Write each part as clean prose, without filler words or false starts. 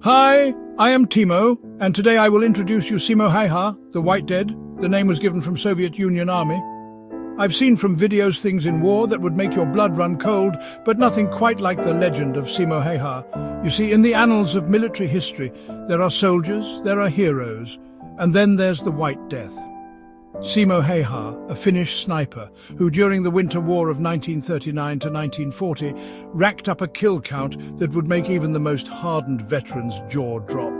Hi, I am Timo, and today I will introduce you Simo Häyhä, the White Dead. The name was given from Soviet Union Army. I've seen from videos things in war that would make your blood run cold, but nothing quite like the legend of Simo Häyhä. You see, in the annals of military history, there are soldiers, there are heroes, and then there's the White Death. Simo Häyhä, a Finnish sniper, who during the Winter War of 1939 to 1940 racked up a kill count that would make even the most hardened veteran's jaw drop.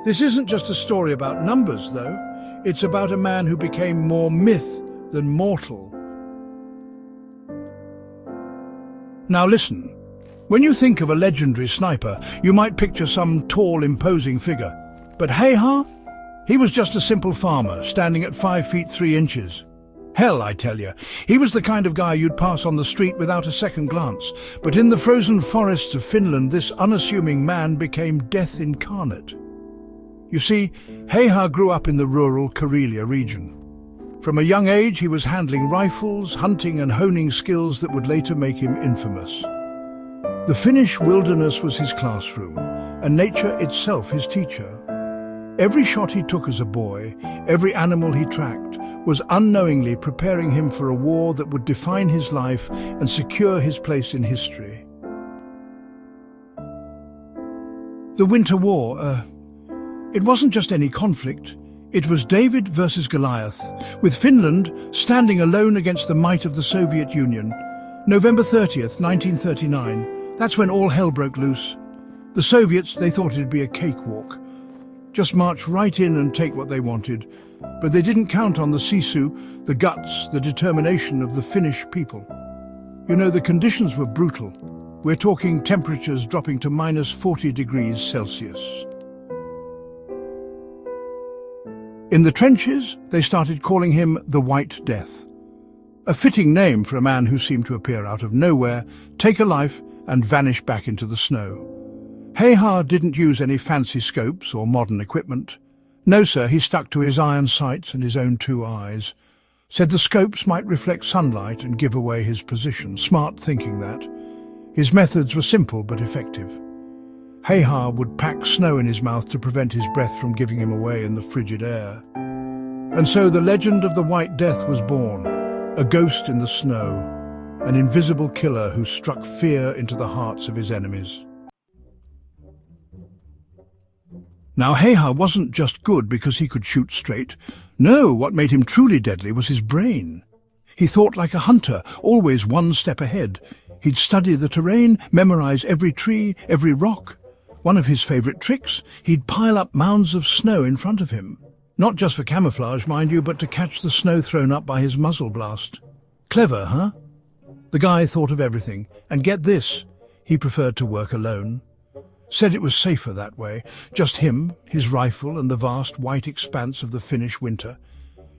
This isn't just a story about numbers, though. It's about a man who became more myth than mortal. Now listen, when you think of a legendary sniper, you might picture some tall, imposing figure. But Häyhä? He was just a simple farmer, standing at 5 feet 3 inches. Hell, I tell you, he was the kind of guy you'd pass on the street without a second glance. But in the frozen forests of Finland, this unassuming man became death incarnate. You see, Häyhä grew up in the rural Karelia region. From a young age, he was handling rifles, hunting and honing skills that would later make him infamous. The Finnish wilderness was his classroom, and nature itself his teacher. Every shot he took as a boy, every animal he tracked, was unknowingly preparing him for a war that would define his life and secure his place in history. The Winter War, it wasn't just any conflict. It was David versus Goliath, with Finland standing alone against the might of the Soviet Union. November 30th, 1939, that's when all hell broke loose. The Soviets, they thought it'd be a cakewalk. Just march right in and take what they wanted. But they didn't count on the sisu, the guts, the determination of the Finnish people. You know, the conditions were brutal. We're talking temperatures dropping to minus 40 degrees Celsius. In the trenches, they started calling him the White Death. A fitting name for a man who seemed to appear out of nowhere, take a life and vanish back into the snow. Häyhä didn't use any fancy scopes or modern equipment. No, sir, he stuck to his iron sights and his own 2 eyes. Said the scopes might reflect sunlight and give away his position. Smart thinking, that. His methods were simple but effective. Häyhä would pack snow in his mouth to prevent his breath from giving him away in the frigid air. And so the legend of the White Death was born, a ghost in the snow, an invisible killer who struck fear into the hearts of his enemies. Now, Häyhä wasn't just good because he could shoot straight. No, what made him truly deadly was his brain. He thought like a hunter, always one step ahead. He'd study the terrain, memorize every tree, every rock. One of his favorite tricks, he'd pile up mounds of snow in front of him. Not just for camouflage, mind you, but to catch the snow thrown up by his muzzle blast. Clever, huh? The guy thought of everything. And get this, he preferred to work alone. Said it was safer that way, just him, his rifle and the vast white expanse of the Finnish winter.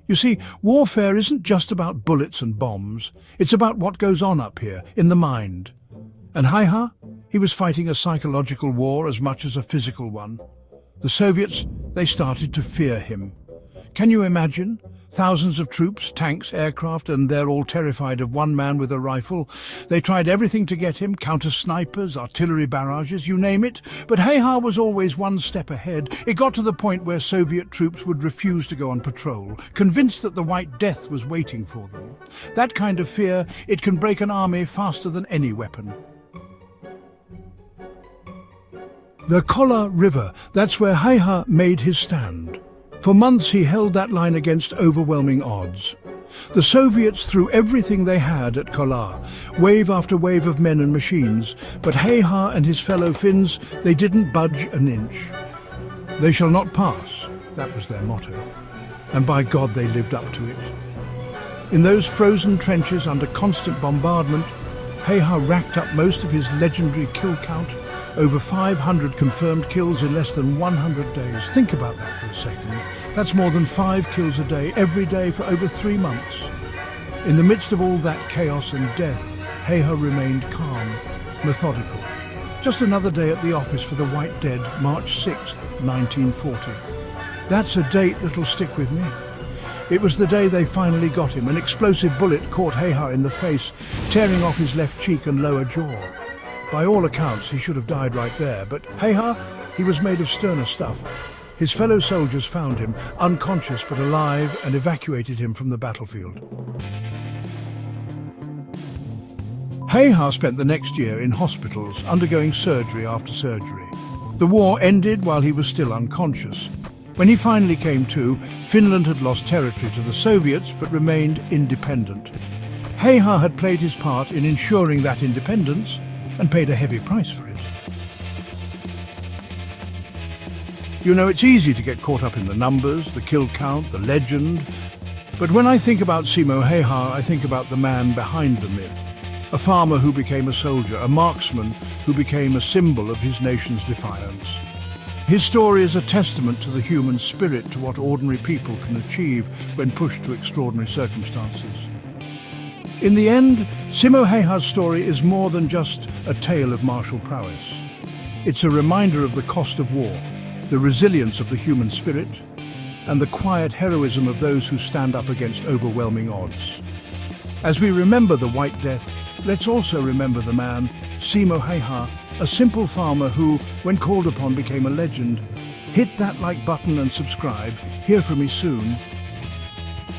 You see, warfare isn't just about bullets and bombs. It's about what goes on up here, in the mind. And Häyhä, he was fighting a psychological war as much as a physical one. The Soviets, they started to fear him. Can you imagine? Thousands of troops, tanks, aircraft, and they're all terrified of one man with a rifle. They tried everything to get him, counter-snipers, artillery barrages, you name it. But Häyhä was always one step ahead. It got to the point where Soviet troops would refuse to go on patrol, convinced that the White Death was waiting for them. That kind of fear, it can break an army faster than any weapon. The Kola River, that's where Häyhä made his stand. For months he held that line against overwhelming odds. The Soviets threw everything they had at Kola, wave after wave of men and machines, but Häyhä and his fellow Finns, they didn't budge an inch. They shall not pass, that was their motto, and by God they lived up to it. In those frozen trenches under constant bombardment, Häyhä racked up most of his legendary kill count, over 500 confirmed kills in less than 100 days. Think about that for a second. That's more than 5 kills a day, every day for over 3 months. In the midst of all that chaos and death, Häyhä remained calm, methodical. Just another day at the office for the White Dead, March 6th, 1940. That's a date that'll stick with me. It was the day they finally got him. An explosive bullet caught Häyhä in the face, tearing off his left cheek and lower jaw. By all accounts, he should have died right there, but Häyhä, He was made of sterner stuff. His fellow soldiers found him, unconscious but alive, and evacuated him from the battlefield. Heha spent the next year in hospitals, undergoing surgery after surgery. The war ended while he was still unconscious. When he finally came to, Finland had lost territory to the Soviets but remained independent. Heha had played his part in ensuring that independence and paid a heavy price for it. You know, it's easy to get caught up in the numbers, the kill count, the legend. But when I think about Timo Heha, I think about the man behind the myth. A farmer who became a soldier, a marksman who became a symbol of his nation's defiance. His story is a testament to the human spirit, to what ordinary people can achieve when pushed to extraordinary circumstances. In the end, Timo Heha's story is more than just a tale of martial prowess. It's a reminder of the cost of war, the resilience of the human spirit, and the quiet heroism of those who stand up against overwhelming odds. As we remember the White Death, let's also remember the man, Timo Heha, a simple farmer who, when called upon, became a legend. Hit that like button and subscribe. Hear from me soon.